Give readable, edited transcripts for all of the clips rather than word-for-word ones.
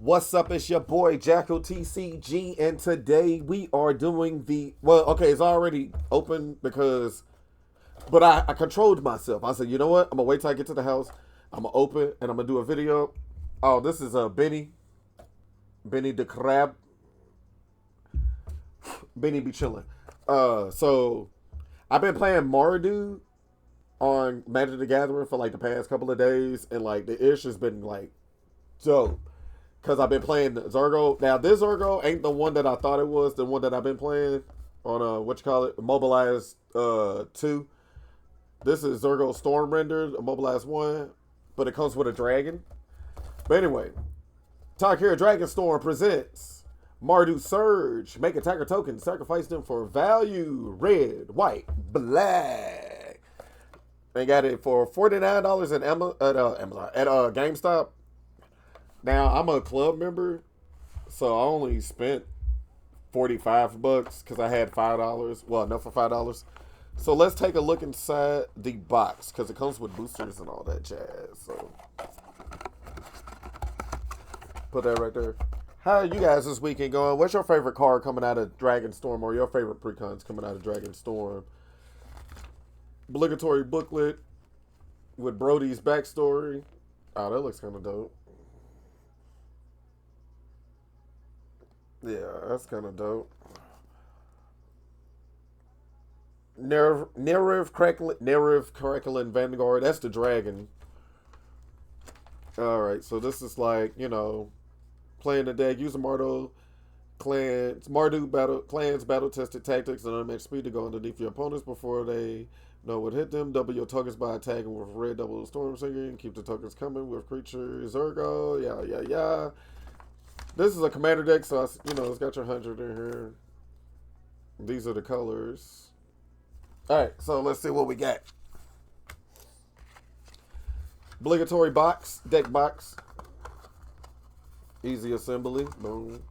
What's up? It's your boy Jackal TCG, and today we are doing okay, it's already open but I controlled myself. I said, you know what? I'm gonna wait till I get to the house. I'm gonna open and I'm gonna do a video. Oh, this is Benny the Crab. Benny be chilling. So I've been playing Mardu on Magic the Gathering for like the past couple of days, and like the ish has been like dope. Because I've been playing Zergo. Now, this Zergo ain't the one that I thought it was. The one that I've been playing on, Mobilized 2. This is Zergo Storm Rendered, Mobilized 1. But it comes with a dragon. But anyway, Tahkir Dragon Storm presents MARDU Surge. Make attacker tokens. Sacrifice them for value. Red, white, black. They got it for $49 at Amazon. At GameStop. Now, I'm a club member, so I only spent $45 because I had $5. Well, enough for $5. So let's take a look inside the box because it comes with boosters and all that jazz. So put that right there. How are you guys this weekend going? What's your favorite card coming out of Dragon Storm, or your favorite precons coming out of Dragon Storm? Obligatory booklet with Brody's backstory. Oh, that looks kind of dope. Yeah, that's kind of dope. Nerif Crackling Vanguard. That's the dragon. Alright, so this is like, playing the deck. Use the Clans battle tested tactics and unmatched speed to go underneath your opponents before they know what hit them. Double your tokens by attacking with red, double the storm singer, and keep the tokens coming with creatures. Zergo. Yeah. This is a commander deck, so it's got your 100 in here. These are the colors. Alright, so let's see what we got. Obligatory deck box. Easy assembly. Boom.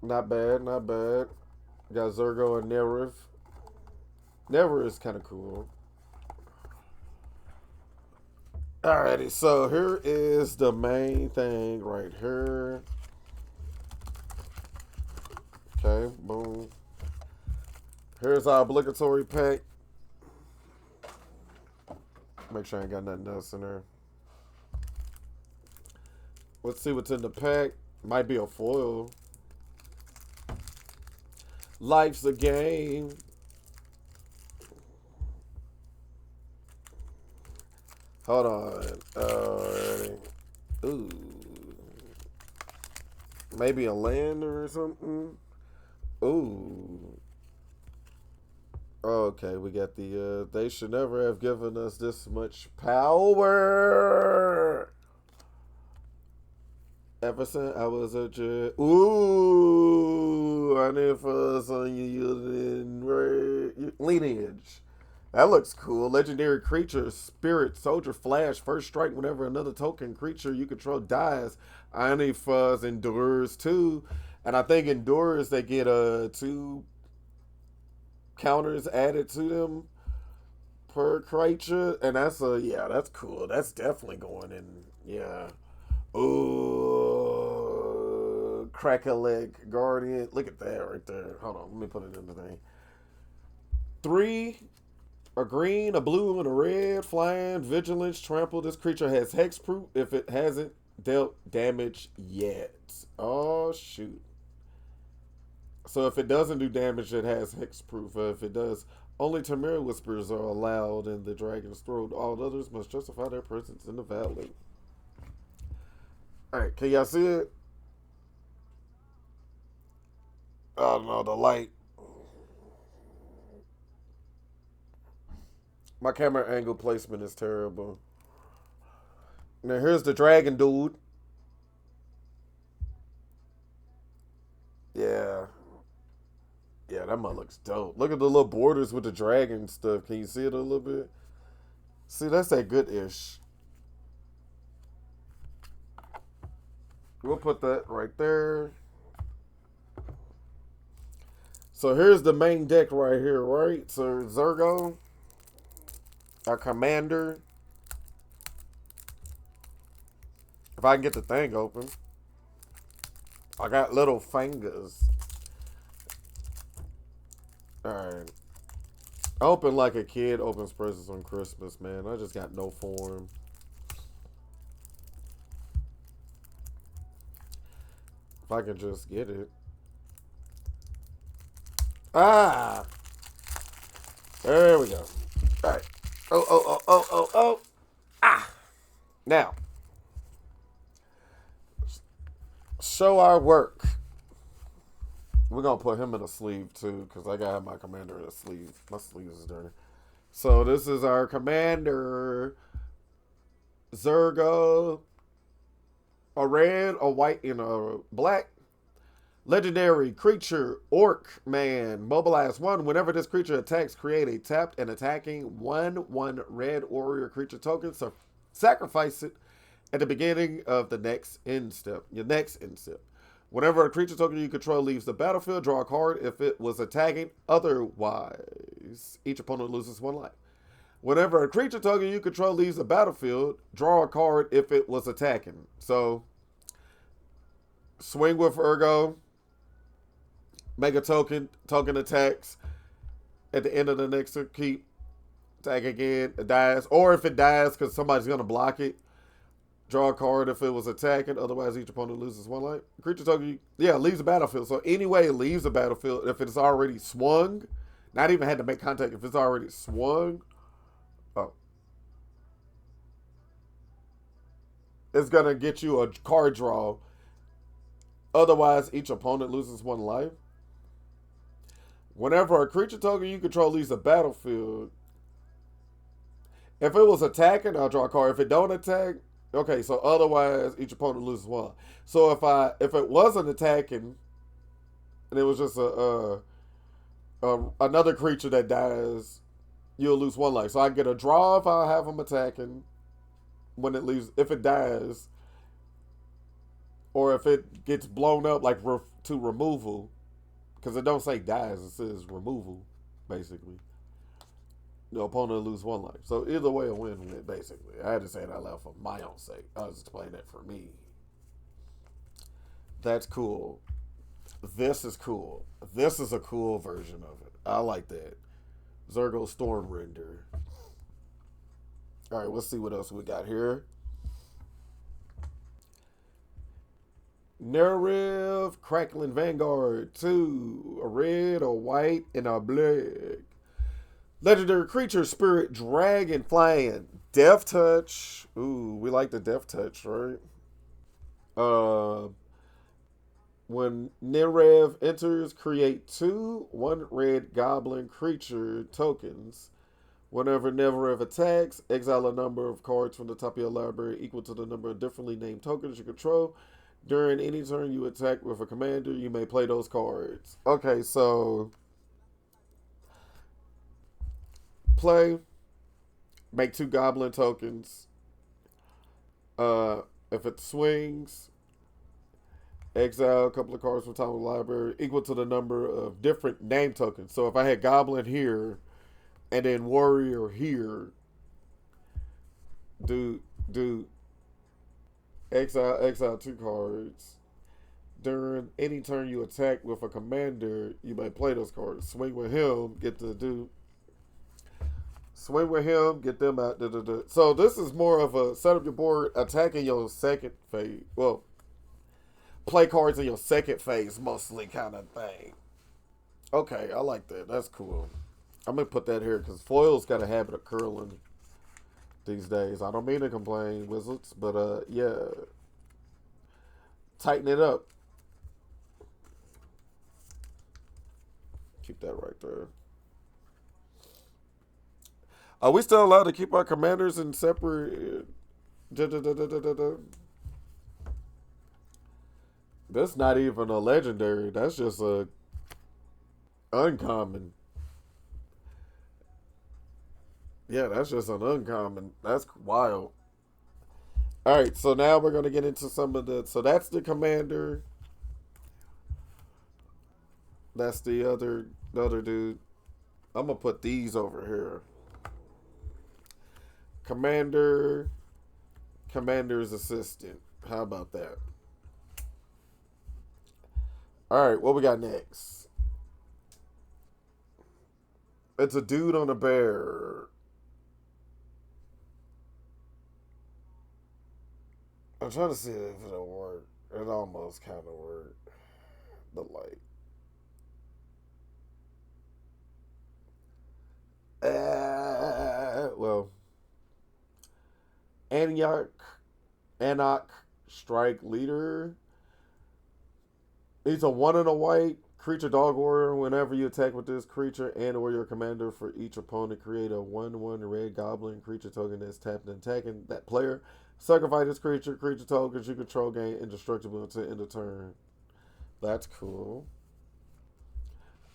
Not bad. Got Zergo and Nerif. Nerif is kind of cool. Alrighty, so here is the main thing right here. Okay, boom. Here's our obligatory pack. Make sure I ain't got nothing else in there. Let's see what's in the pack. Might be a foil. Life's a game. Hold on. Alrighty. Ooh. Maybe a land or something. Ooh. Okay, we got the, they should never have given us this much power. Ever since I was a kid. Ooh. I need for us on your lineage. That looks cool. Legendary creature, spirit, soldier, flash, first strike whenever another token creature you control dies. Iony Fuzz endures too. And I think endures, they get 2 counters added to them per creature. And that's that's cool. That's definitely going in. Yeah. Ooh. Crack-a-leg Guardian. Look at that right there. Hold on. Let me put it in the thing. 3. A green, a blue, and a red, flying, vigilance, trample. This creature has hexproof if it hasn't dealt damage yet. Oh, shoot. So if it doesn't do damage, it has hexproof. If it does, only Tamir Whispers are allowed in the Dragon's Throat. All others must justify their presence in the valley. Alright, can y'all see it? Oh, no, the light. My camera angle placement is terrible. Now here's the dragon dude. Yeah. Yeah, that one looks dope. Look at the little borders with the dragon stuff. Can you see it a little bit? See, that's that good-ish. We'll put that right there. So here's the main deck right here, right? So Zergo. Our commander. If I can get the thing open. I got little fingers. Alright. Open like a kid opens presents on Christmas, man. I just got no form. If I can just get it. Ah! There we go. Alright. Oh. Ah! Now. Show our work. We're going to put him in a sleeve, too, because I got to have my commander in a sleeve. My sleeve is dirty. So, this is our commander. Zurge. A red, a white, and a black. Legendary creature, Orc Man. Mobilize 1. Whenever this creature attacks, create a tapped and attacking 1/1 red warrior creature token. So, sacrifice it at the beginning of the next end step. Your next end step. Whenever a creature token you control leaves the battlefield, draw a card if it was attacking. Otherwise, each opponent loses 1 life. Whenever a creature token you control leaves the battlefield, draw a card if it was attacking. So, swing with Ergo. Make a token. Token attacks. At the end of the next keep. Attack again. It dies. Or if it dies because somebody's going to block it. Draw a card if it was attacking. Otherwise, each opponent loses 1 life. Creature token, leaves the battlefield. So anyway, it leaves the battlefield. If it's already swung, not even had to make contact. If it's already swung, it's going to get you a card draw. Otherwise, each opponent loses 1 life. Whenever a creature token you control leaves the battlefield, if it was attacking, I'll draw a card. If it don't attack, okay, so otherwise each opponent loses 1. So if it wasn't attacking, and it was just another creature that dies, you'll lose 1 life. So I get a draw if I have them attacking. When it leaves, if it dies, or if it gets blown up like to removal, because it don't say dies, it says removal, basically. The opponent will lose 1 life. So either way, a win-win, basically. I had to say it out loud for my own sake. I was explaining that for me. That's cool. This is cool. This is a cool version of it. I like that. Zurgo Stormrender. All right, let's see what else we got here. Nerev Crackling Vanguard 2. A red, a white, and a black. Legendary creature, Spirit Dragon Flying. Death Touch. Ooh, we like the Death Touch, right? When Nerev enters, create 2 1 red goblin creature tokens. Whenever Nerev attacks, exile a number of cards from the top of your library equal to the number of differently named tokens you control. During any turn you attack with a commander, you may play those cards. Okay, so play, make 2 goblin tokens. If it swings, exile a couple of cards from the top of the library equal to the number of different name tokens. So if I had goblin here and then warrior here, do exile 2 cards. During any turn you attack with a commander, you may play those cards. Swing with him, get to do. Swing with him, get them out. So this is more of a set up your board, attacking your second phase. Well, play cards in your second phase, mostly kind of thing. Okay, I like that. That's cool. I'm going to put that here because foil's got a habit of curling these days. I don't mean to complain, Wizards, but yeah. Tighten it up. Keep that right there. Are we still allowed to keep our commanders in separate? That's not even a legendary. That's just a uncommon. Yeah, that's just an uncommon. That's wild. All right, so now we're going to get into some of the... So that's the commander. That's the other dude. I'm going to put these over here. Commander. Commander's assistant. How about that? All right, what we got next? It's a dude on a bear. I'm trying to see if it'll work. It almost kind of worked. The light. Well, Antioch, Anok, strike leader. He's a one and a white creature dog warrior. Whenever you attack with this creature and or your commander for each opponent, create a 1/1 red goblin creature token that's tapped and attacking that player. Sacrifice this creature. Creature tokens you control gain indestructible until end of turn. That's cool.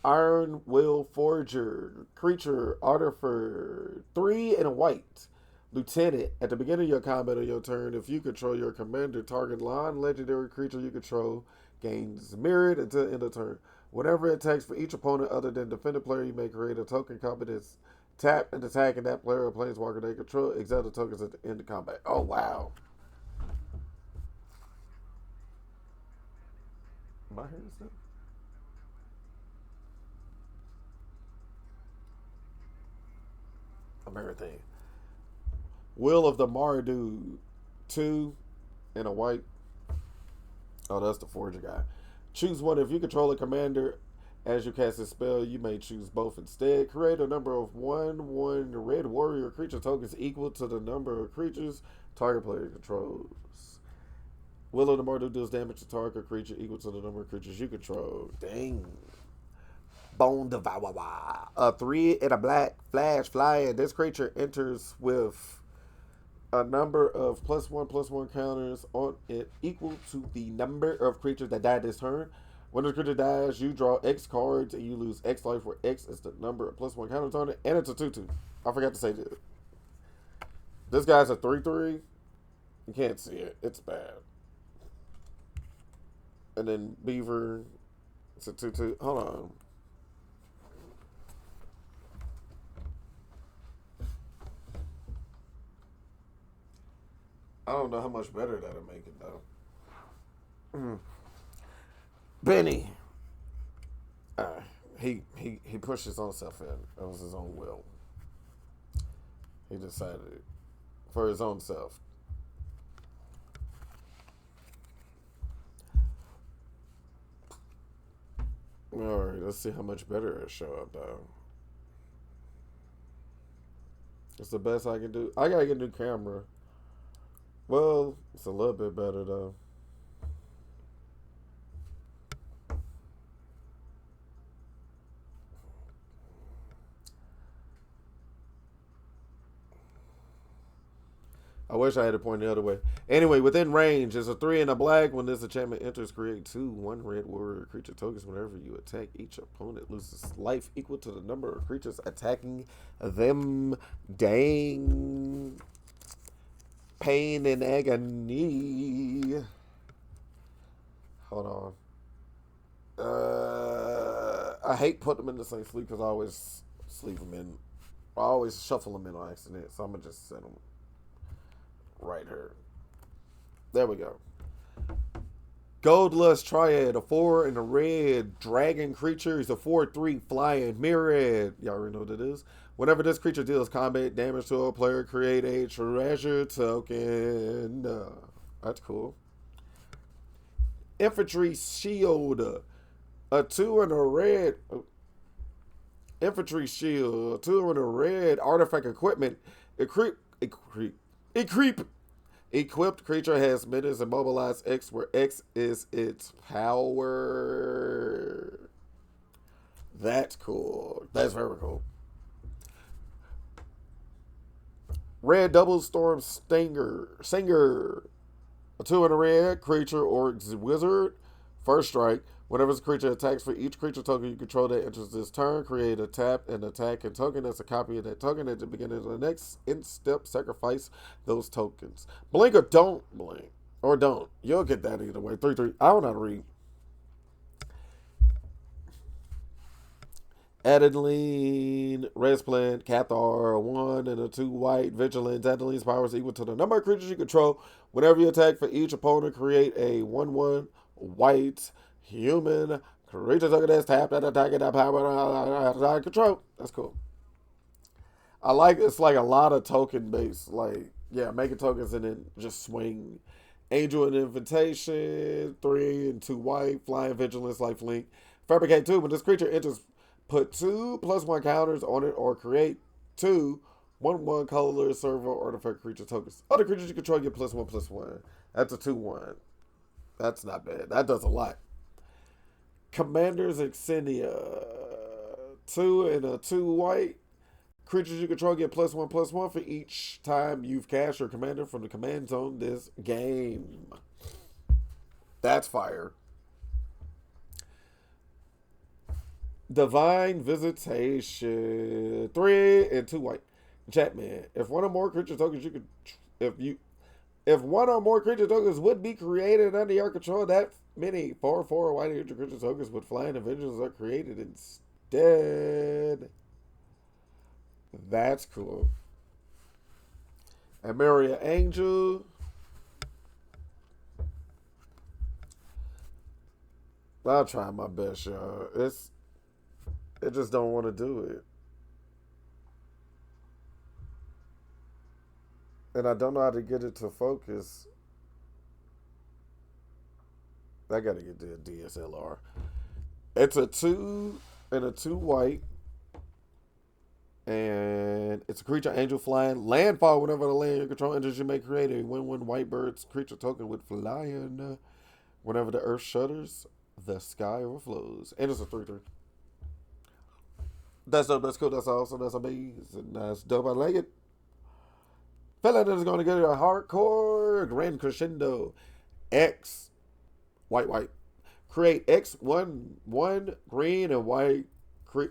Iron Will Forger. Creature, Artifer. 3 and a white. Lieutenant. At the beginning of your combat on your turn, if you control your commander, target non-legendary creature you control gains mirrored until end of turn. Whenever it attacks for each opponent other than defender player, you may create a token competence. Tap and attacking that player or planeswalker they control. Exile the tokens at the end of combat. Oh, wow. Am I hearing stuff? I'm everything. Will of the Mardu. 2 and a white. Oh, that's the Forger guy. Choose one. If you control a commander as you cast a spell, you may choose both instead. Create a number of 1/1 red warrior creature tokens equal to the number of creatures target player controls. Will of the Mardu deals damage to target creature equal to the number of creatures you control. Dang. Bone Devourer. A 3 and a black flash flying. This creature enters with a number of +1/+1 counters on it equal to the number of creatures that died this turn. When the creature dies, you draw X cards and you lose X life, where X is the number of +1 counters on it, and it's a 2/2. I forgot to say this. This guy's a 3/3. You can't see it. It's bad. And then Beaver, it's a 2/2. Hold on. I don't know how much better that'll make it though. Benny. He pushed his own self in. That was his own will. He decided for his own self. Alright, let's see how much better it show up though. It's the best I can do. I gotta get a new camera. Well, it's a little bit better though. I wish I had it point the other way. Anyway, within range, it's a 3 and a black. When this enchantment enters, create 2/1 red warrior creature tokens. Whenever you attack, each opponent loses life equal to the number of creatures attacking them. Dang. Pain and agony. Hold on. I hate putting them in the same sleep because I always sleep them in. I always shuffle them in on accident. So I'm going to just set them right here. There we go. Gold Lust Triad, a 4 and a red dragon creature. He's a 4/3 flying mirrored. Y'all already know what it is. Whenever this creature deals combat damage to a player, create a treasure token. That's cool. Infantry Shield, a 2 and a red. Infantry Shield, a 2 and a red artifact equipment. Equipped creature has menace and mobilize X, where X is its power. That's cool. That's very cool. Red Double Storm Singer. A 2 and a red creature or wizard. First strike. Whenever this creature attacks, for each creature token you control that enters this turn, create a tap and attack and token that's a copy of that token. At the beginning of the next end step, sacrifice those tokens. Blink or don't blink. Or don't. You'll get that either way. 3/3. I don't know how to read. Adeline, Resplant, Cathar, a 1 and a 2 white, Vigilance. Adeline's power is equal to the number of creatures you control. Whenever you attack for each opponent, create a 1/1 white human creature token that's tapped at attacking that power control. That's cool. I like it's like a lot of token based, like yeah, making tokens and then just swing. Angel and Invitation, 3 and 2 white, Flying Vigilance, Lifelink. Fabricate 2, when this creature enters, put 2+1 counters on it or create 2 1/1 colorless servo artifact creature tokens. Other creatures you control get +1/+1. That's a 2/1. That's not bad. That does a lot. Commander's Exenia, 2 and a 2 white. Creatures you control get +1/+1 for each time you've cast your commander from the command zone this game. That's fire. Divine Visitation, 3 and 2 white. Chatman, if one or more creature tokens you could, if one or more creature tokens would be created under your control, that many 4/4 white creature tokens with flying Avengers are created instead. That's cool. And Maria Angel. I'll try my best, y'all. It just don't want to do it. And I don't know how to get it to focus. I gotta get the DSLR. It's a 2 and a 2 white. And it's a creature, angel flying. Landfall, whenever the land you control enters, you may create a 1/1 white bird's creature token with flying. Whenever the earth shudders, the sky overflows. And it's a 3/3. That's dope, that's cool, that's awesome, that's amazing. That's dope, I like it. Fella is going to get a hardcore grand crescendo. X, white. Create X 1/1 green and white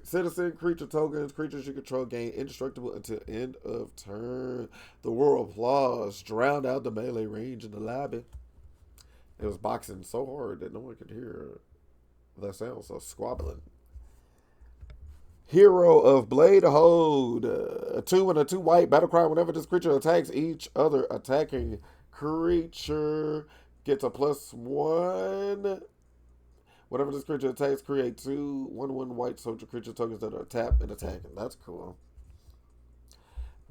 citizen creature tokens. Creatures you control gain indestructible until end of turn. The world applause. Drowned out the melee range in the lobby. It was boxing so hard that no one could hear the sound, so squabbling. Hero of Blade Hold. A 2 and a 2 white battle cry. Whenever this creature attacks, each other attacking creature gets a +1. Whenever this creature attacks, create 2 1/1 white soldier creature tokens that are tapped and attacking. That's cool.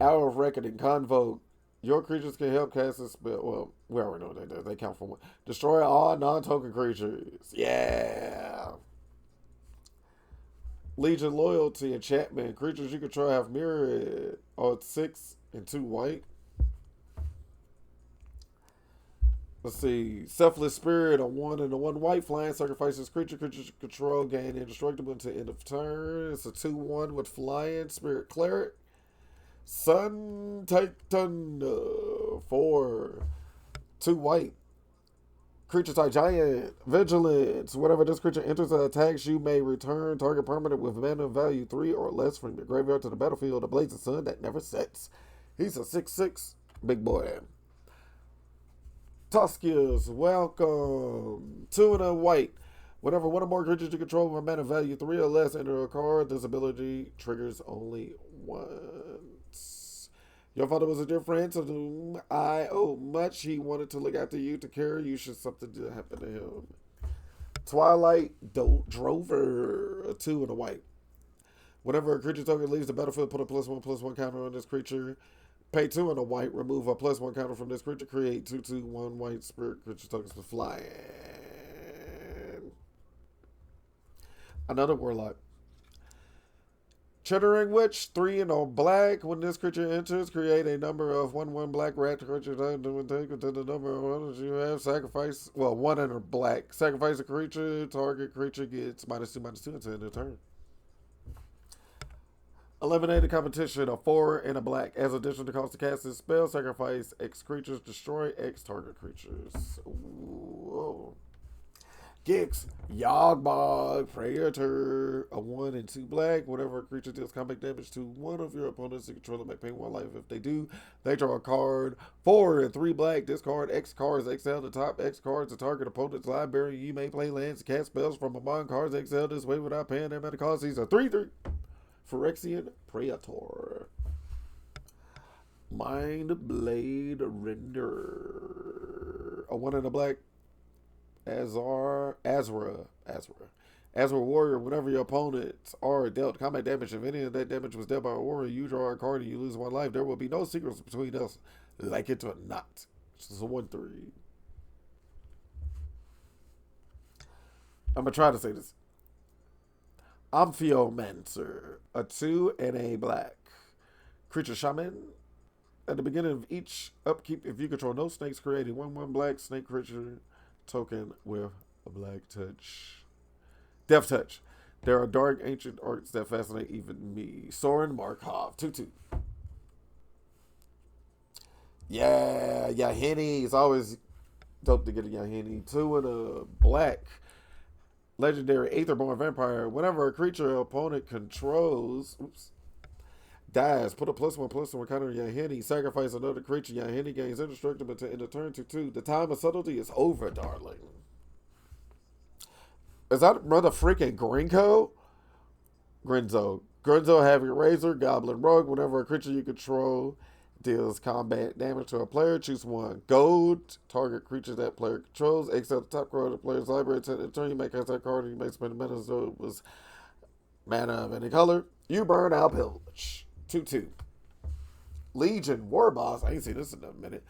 Hour of Reckoning, Convoke. Your creatures can help cast a spell. Well, we already know what they do. They count for 1. Destroy all non-token creatures. Yeah. Legion Loyalty, Enchantment. Creatures you control have mirrored. Oh, it's 6 and 2 white. Let's see. Selfless Spirit, a 1 and a 1 white. Flying sacrifices creature. Creatures you control gain indestructible until end of turn. It's a 2/1 with flying. Spirit Cleric. Sun Titan, 4. 2 white. Creature type giant. Vigilance. Whenever this creature enters and attacks, you may return target permanent with mana value 3 or less from your graveyard to the battlefield. A blazing sun that never sets. He's a 6/6 big boy. Tuskiers, welcome. 2 and a white. Whenever one or more creatures you control with mana value 3 or less enter a card, this ability triggers only once. Your father was a dear friend to whom I owe much. He wanted to look after you, to care you should something to happen to him. Twilight Drover, a 2 and a white. Whenever a creature token leaves the battlefield, put a +1/+1 counter on this creature. Pay 2 and a white. Remove a +1 counter from this creature. Create 2/2/1 white spirit creature tokens with flying. Another warlock. Chittering Witch, 3 and a black. When this creature enters, create a number of 1/1 black rat creatures to the number of ones you have. Sacrifice, 1 and a black. Sacrifice a creature. Target creature gets -2/-2 until end of turn. Eliminate the competition, a 4 and a black. As addition to cost to cast this spell, sacrifice X creatures, destroy X target creatures. Whoa. Gix, Yogbog, Praetor, a 1 and 2 black. Whenever a creature deals combat damage to one of your opponents, the controller may pay 1 life. If they do, they draw a card. 4 and 3 black. Discard X cards, exile the top X cards, the target opponent's library. You may play lands, cast spells from among cards exiled this way without paying their mana cost. These are 3/3. Phyrexian Praetor. Mind Blade Render. A 1 in a black. Azra. Warrior, whenever your opponents are dealt combat damage, if any of that damage was dealt by a warrior, you draw a card and you lose 1 life. There will be no secrets between us, like it or not. This is a 1/3. I'm going to try to say this. Amphiromancer, a 2 and a black. Creature Shaman. At the beginning of each upkeep, if you control no snakes, create a 1/1 black snake creature token with a black touch. Death Touch. There are dark ancient arts that fascinate even me. Soren Markov, 2/2. Yeah, Yahini. It's always dope to get a Yahini. 2 and a black. Legendary Aetherborn Vampire. Whenever a creature or opponent controls dies, put a +1/+1 counter on Yahini. Sacrifice another creature. Yahini gains indestructible until end of turn 2/2. The time of subtlety is over, darling. Is that brother freaking Grinzo? Grinzo having Razor, Goblin Rogue. Whenever a creature you control deals combat damage to a player, choose 1 gold. Target creature that player controls. Except the top card of the player's library. In turn, you may cast that card and you may spend a mana so it was mana of any color. You burn out pillage. 2/2. Legion War Boss. I ain't seen this in a minute.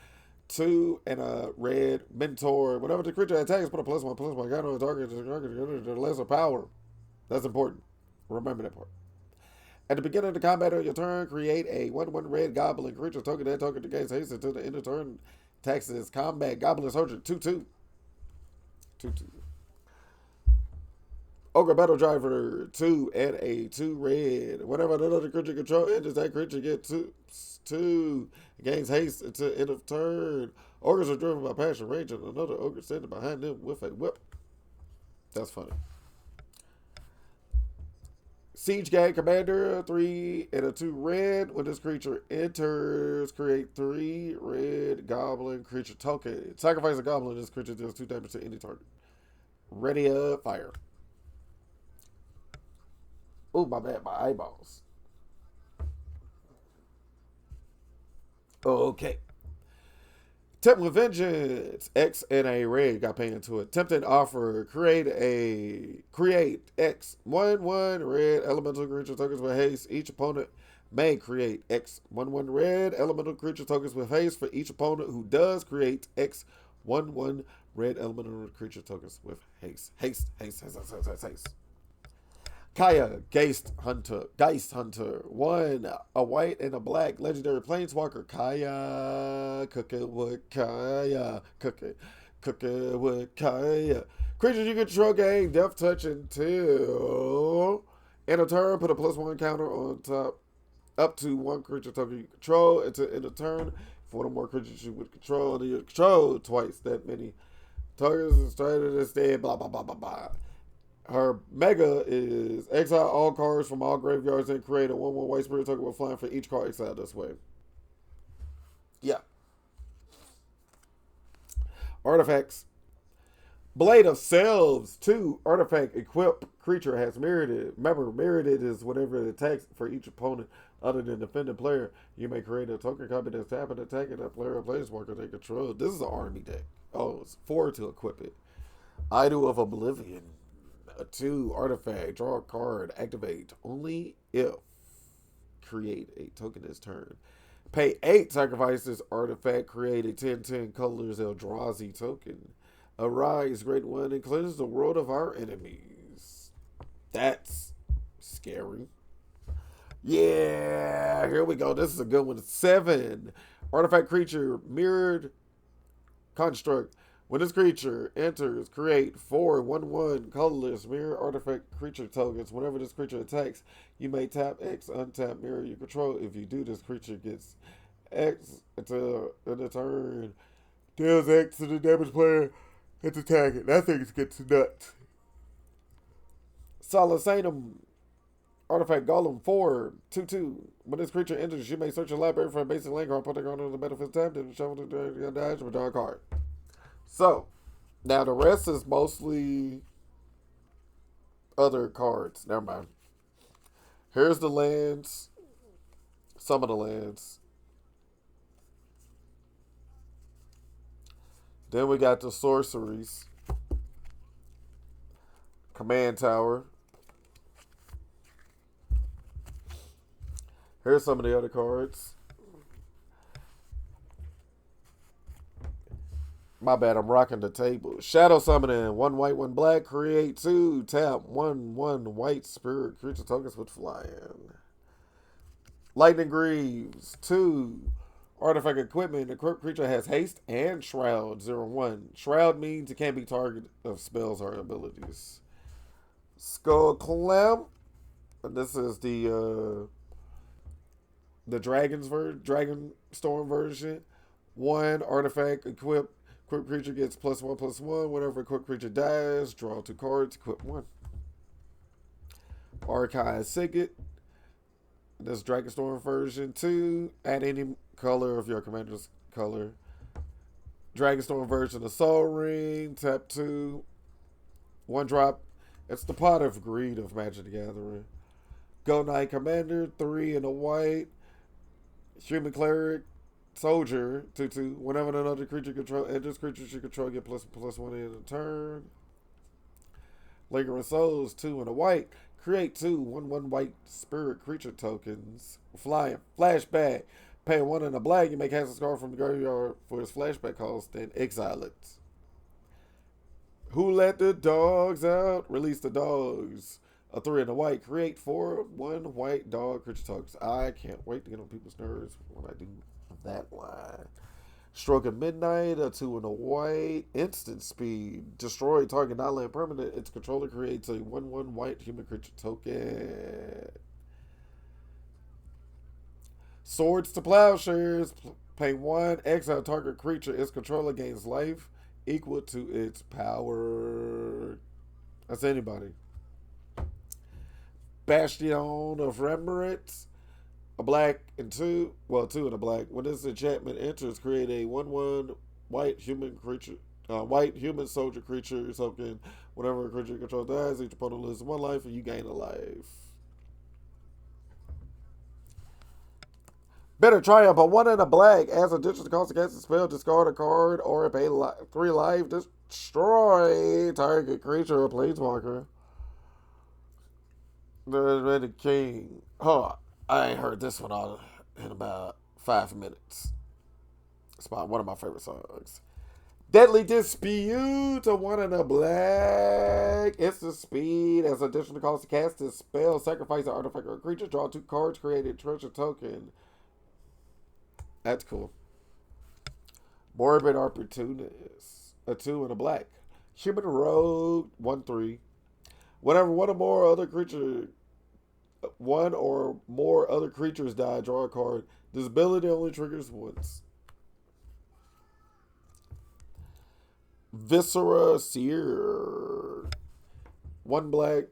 2 and a red mentor. Whenever the creature attacks, put a +1/+1 counter on the target to lesser power. That's important. Remember that part. At the beginning of the combat of your turn, create a 1/1 red goblin creature token. That token gains haste until the end of turn. Taxes combat goblin soldier 2/2. 2/2. Ogre Battle Driver 2 and a 2 red. Whenever another creature control enters, that creature gets 2. Gains haste until end of turn. Ogres are driven by passion rage, and another ogre standing behind them with a whip. That's funny. Siege Gang Commander 3 and a 2 red. When this creature enters, create 3 red goblin creature token. Sacrifice a goblin. This creature deals 2 damage to any target. Ready up, fire. Oh, my bad, my eyeballs. Okay. Temple of Vengeance. X and a red got paid into it. Tempting offer. Create X 1/1 red elemental creature tokens with haste. Each opponent may create X 1/1 red elemental creature tokens with haste for each opponent who does create X 1/1 red elemental creature tokens with haste. Haste. Kaya, Geist Hunter. 1, a white and a black legendary planeswalker. Kaya, cooking with Kaya. Cooking with Kaya. Creatures you control gain Death Touch until end of turn. Put a +1 counter on top. Up to 1 creature token you control until end of turn. For 1 or more creatures you would control, and you control twice that many targets started instead. Blah blah blah blah blah. Her mega is exile all cards from all graveyards and create a 1/1 white spirit token with flying for each card exiled this way. Yeah. Artifacts. Blade of Selves. 2 artifact equip creature has merited. Remember, merited is whatever it attacks for each opponent other than defending player. You may create a token copy that's tap and attacking that player or planeswalker they control. This is an army deck. Oh, it's 4 to equip it. Idol of Oblivion. A 2 artifact, draw a card, activate only if create a token this turn. Pay 8 sacrifices, artifact, create a 10/10 colors Eldrazi token. Arise, great one, and cleanse the world of our enemies. That's scary. Yeah, here we go. This is a good one. 7 artifact creature, mirrored construct. When this creature enters, create 4 1/1 colorless mirror artifact creature tokens. Whenever this creature attacks, you may tap X, untap mirror you control. If you do, this creature gets X until in the turn. Deals X to the damage player. It's attacking. That thing gets nuts. Solasanum artifact Golem 4 2/2. When this creature enters, you may search your library for a basic land card, put it on the battlefield tab, then shuffle the dash with draw a card. So, now the rest is mostly other cards. Never mind. Here's the lands. Some of the lands. Then we got the sorceries. Command Tower. Here's some of the other cards. My bad, I'm rocking the table. Shadow Summoning. 1 white, 1 black. Create 2. Tap 1 white spirit creature tokens with flying. Lightning Greaves. 2. Artifact equipment. The creature has haste and shroud. 0/1. Shroud means it can't be target of spells or abilities. Skull Clamp. And this is the Dragon Storm version. 1 artifact equipped. Equipped creature gets +1/+1. Whenever equipped creature dies, draw 2 cards. Equip 1. Archive Signet. This Dragonstorm version 2. Add any color of your commander's color. Dragonstorm version of Soul Ring. Tap 2. 1 drop. It's the Pot of Greed of Magic the Gathering. Go Knight Commander. 3 and a white. Human Cleric. Soldier. 2/2. Whenever another creature control enters, creatures you control get +1/+1 in a turn. Lingering Souls. 2 and a white. Create 2 1/1 white spirit creature tokens. Flying. Flashback. Pay 1 and a black. You may cast a card from the graveyard for its flashback cost, then exile it. Who Let the Dogs Out? Release the dogs. A 3 and a white. Create 4 1 white dog creature tokens. I can't wait to get on people's nerves when I do that line. Stroke of Midnight. A 2 and a white. Instant speed. Destroy target not land permanent. Its controller creates a 1/1 white human creature token. Swords to Plowshares. Pay 1. Exile target creature. Its controller gains life equal to its power. That's anybody. Bastion of Remembrance. A black and 2. Well, 2 and a black. When this enchantment enters, create a 1/1 white human creature. White human soldier creature token. Whenever a creature you control dies, each opponent loses 1 life and you gain a life. Better Triumph. A 1 and a black. As additional cost against the spell, discard a card or pay 3 life. Destroy target creature or planeswalker. The King. Huh. I ain't heard this one all in about 5 minutes. It's one of my favorite songs. Deadly Dispute. A 1 and a black. Instant speed. As additional cost to cast this spell, sacrifice an artifact or a creature. Draw 2 cards. Create a treasure token. That's cool. Morbid Opportunist. A 2 and a black. Human Rogue. 1/3. Whenever one or more other creatures die, draw a card. This ability only triggers once. Viscera Seer. 1 black.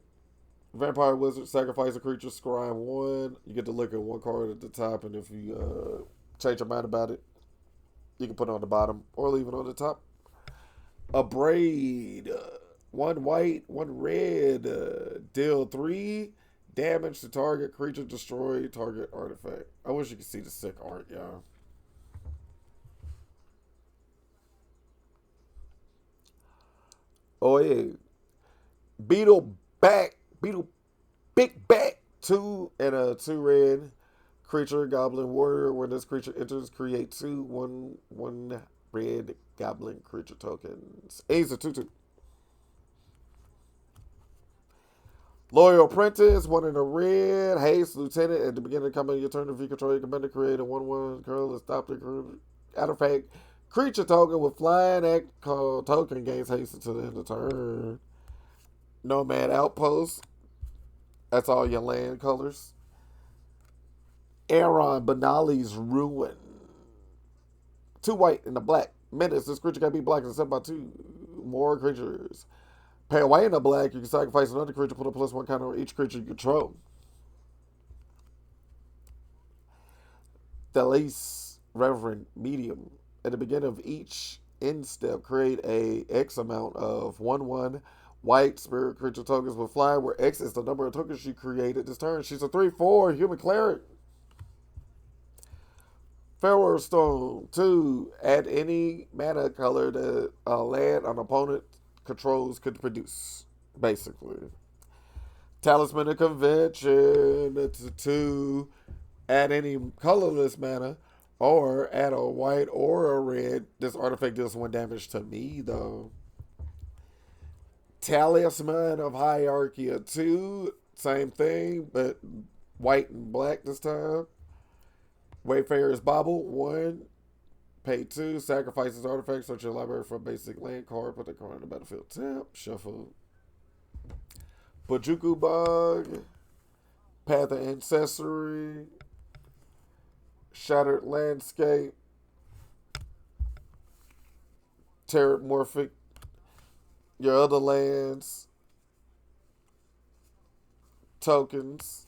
Vampire Wizard. Sacrifice a creature. Scry 1. You get to look at 1 card at the top, and if you change your mind about it, you can put it on the bottom or leave it on the top. A Braid. 1 white, 1 red. Deal 3 damage to target creature. Destroy target artifact. I wish you could see the sick art, y'all. Oh yeah. Beetle Big Back. 2 and a 2 red. Creature Goblin Warrior. When this creature enters, create 2 1/1 red goblin creature tokens. A's a 2/2. Loyal Apprentice. 1 in a red. Haste Lieutenant. At the beginning of combat, your turn, if you control your commander, create a 1/1 curl and stop the artifact creature token with flying. Act called token gains haste until the end of the turn. Nomad Outpost. That's all your land colors. Aaron Benali's Ruin. 2 white and a black. Menace. This creature can be blocked except by 2 more creatures. Pay a white and a black. You can sacrifice another creature. Put a +1 counter on each creature you control. Thales Reverend Medium. At the beginning of each end step, create a X amount of 1/1 White spirit creature tokens will fly, where X is the number of tokens she created this turn. She's a 3/4 human cleric. Pharaoh Stone. 2. Add any mana color that a land an opponent controls could produce. Basically. Talisman of Convention. It's a 2. Add any colorless mana. Or add a white or a red. This artifact deals 1 damage to me, though. Talisman of Hierarchy of 2. Same thing, but white and black this time. Wayfarer's Bauble, 1. Pay 2. Sacrifices artifacts. Search your library for a basic land card. Put the card on the battlefield tap. Shuffle. Bajuku Bug. Path of Ancestry. Shattered Landscape. Terramorphic. Your other lands. Tokens.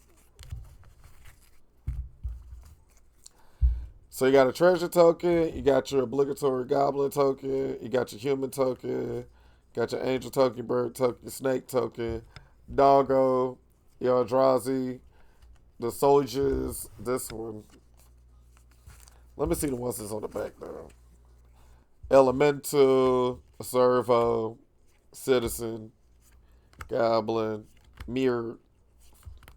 So you got a treasure token, you got your obligatory goblin token, you got your human token, got your angel token, bird token, your snake token, doggo, your Eldrazi, the soldiers, this one. Let me see the ones that's on the back now. Elemental, Servo, Citizen, Goblin, Mirror,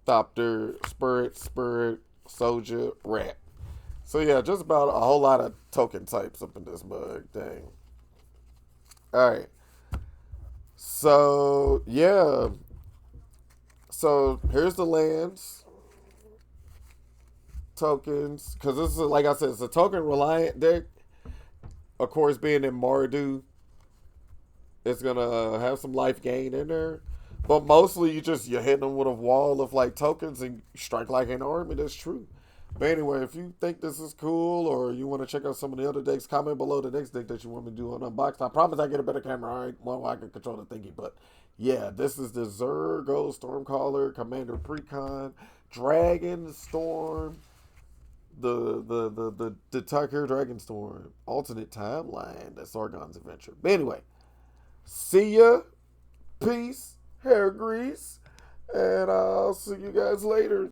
Thopter, Spirit, Soldier, Rat. So yeah, just about a whole lot of token types up in this mug. Dang. Alright. So, yeah. So, here's the lands. Tokens. Because this is, like I said, it's a token reliant deck. Of course, being in Mardu, it's going to have some life gain in there. But mostly, you're hitting them with a wall of like tokens and strike like an army. That's true. But anyway, if you think this is cool or you want to check out some of the other decks, comment below the next deck that you want me to do on Unboxed. I promise I get a better camera. All right, one way I can control the thingy. But yeah, this is the Zergo Stormcaller Commander Precon Dragon Storm, the Tahkir Dragon Storm alternate timeline. That's Sargon's adventure. But anyway, see ya, peace, hair grease, and I'll see you guys later.